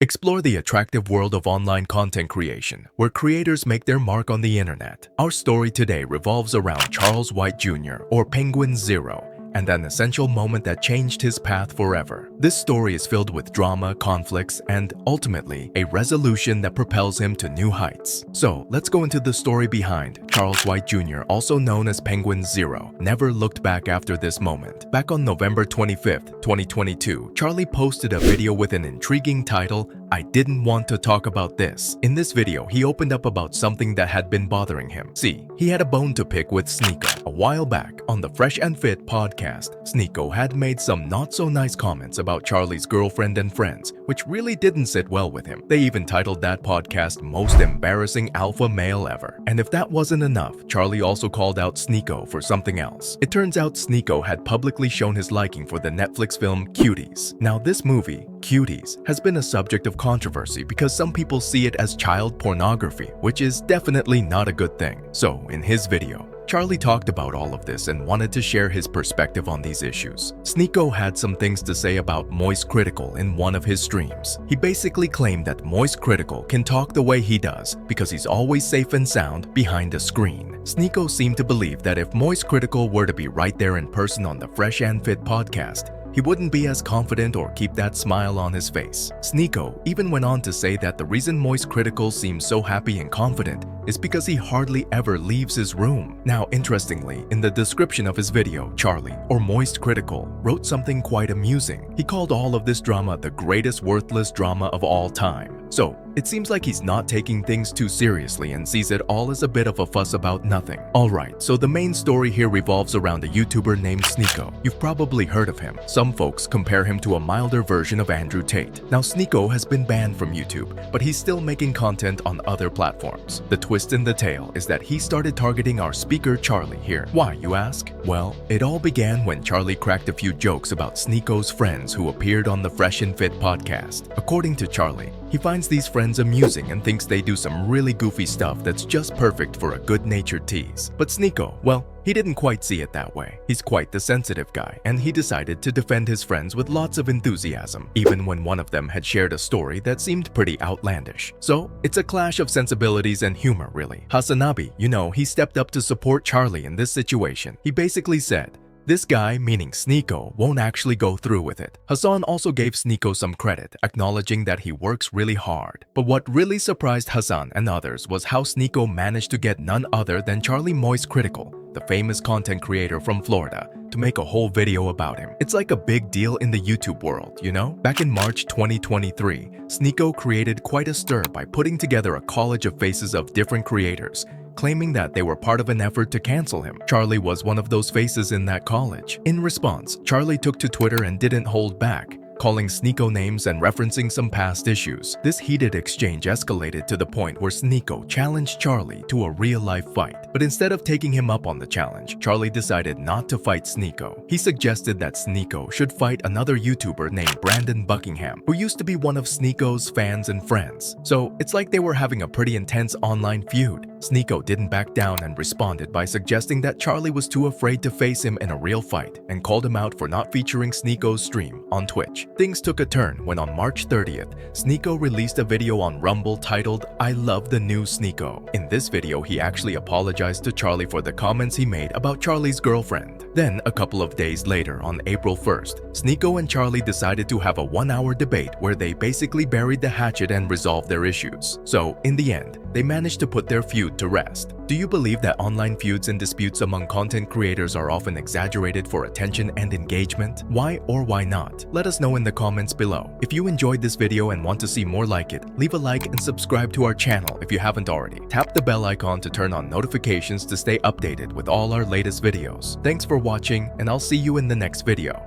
Explore the attractive world of online content creation, where creators make their mark on the internet. Our story today revolves around Charles White Jr., or penguinz0, and an essential moment that changed his path forever. This story is filled with drama, conflicts, and, ultimately, a resolution that propels him to new heights. So, let's go into the story behind Charles White Jr., also known as penguinz0, never looked back after this moment. Back on November 25th, 2022, Charlie posted a video with an intriguing title, "I didn't want to talk about this." In this video, he opened up about something that had been bothering him. See, he had a bone to pick with Sneako. A while back, on the Fresh and Fit podcast, Sneako had made some not-so-nice comments about Charlie's girlfriend and friends, which really didn't sit well with him. They even titled that podcast "Most Embarrassing Alpha Male Ever." And if that wasn't enough, Charlie also called out Sneako for something else. It turns out Sneako had publicly shown his liking for the Netflix film Cuties. Now this movie, Cuties, has been a subject of controversy because some people see it as child pornography, which is definitely not a good thing. So, in his video, Charlie talked about all of this and wanted to share his perspective on these issues. Sneako had some things to say about Moist Critical in one of his streams. He basically claimed that Moist Critical can talk the way he does because he's always safe and sound behind a screen. Sneako seemed to believe that if Moist Critical were to be right there in person on the Fresh and Fit podcast, he wouldn't be as confident or keep that smile on his face. Sneako even went on to say that the reason Moist Critical seems so happy and confident is because he hardly ever leaves his room. Now, interestingly, in the description of his video, Charlie, or Moist Critical, wrote something quite amusing. He called all of this drama the greatest worthless drama of all time. So, it seems like he's not taking things too seriously and sees it all as a bit of a fuss about nothing. Alright, so the main story here revolves around a YouTuber named Sneako. You've probably heard of him. Some folks compare him to a milder version of Andrew Tate. Now, Sneako has been banned from YouTube, but he's still making content on other platforms. The twist in the tale is that he started targeting our speaker Charlie here. Why, you ask? Well, it all began when Charlie cracked a few jokes about Sneako's friends who appeared on the Fresh and Fit podcast. According to Charlie, he finds these friends amusing and thinks they do some really goofy stuff that's just perfect for a good-natured tease. But Sneako, well, he didn't quite see it that way. He's quite the sensitive guy, and he decided to defend his friends with lots of enthusiasm, even when one of them had shared a story that seemed pretty outlandish. So, it's a clash of sensibilities and humor, really. Hasanabi, he stepped up to support Charlie in this situation. He basically said, "This guy," meaning Sneako, "won't actually go through with it." Hassan also gave Sneako some credit, acknowledging that he works really hard. But what really surprised Hassan and others was how Sneako managed to get none other than Charlie Moist Critical, the famous content creator from Florida, to make a whole video about him. It's like a big deal in the YouTube world, Back in March 2023, Sneako created quite a stir by putting together a college of faces of different creators, claiming that they were part of an effort to cancel him. Charlie was one of those faces in that college. In response, Charlie took to Twitter and didn't hold back, calling Sneako names and referencing some past issues. This heated exchange escalated to the point where Sneako challenged Charlie to a real-life fight. But instead of taking him up on the challenge, Charlie decided not to fight Sneako. He suggested that Sneako should fight another YouTuber named Brandon Buckingham, who used to be one of Sneako's fans and friends. So it's like they were having a pretty intense online feud. Sneako didn't back down and responded by suggesting that Charlie was too afraid to face him in a real fight and called him out for not featuring Sneako's stream on Twitch. Things took a turn when on March 30th, Sneako released a video on Rumble titled, "I Love the New Sneako." In this video, he actually apologized to Charlie for the comments he made about Charlie's girlfriend. Then, a couple of days later, on April 1st, Sneako and Charlie decided to have a 1-hour debate where they basically buried the hatchet and resolved their issues. So, in the end, they managed to put their feud to rest. Do you believe that online feuds and disputes among content creators are often exaggerated for attention and engagement? Why or why not? Let us know in the comments below. If you enjoyed this video and want to see more like it, leave a like and subscribe to our channel if you haven't already. Tap the bell icon to turn on notifications to stay updated with all our latest videos. Thanks for watching, and I'll see you in the next video.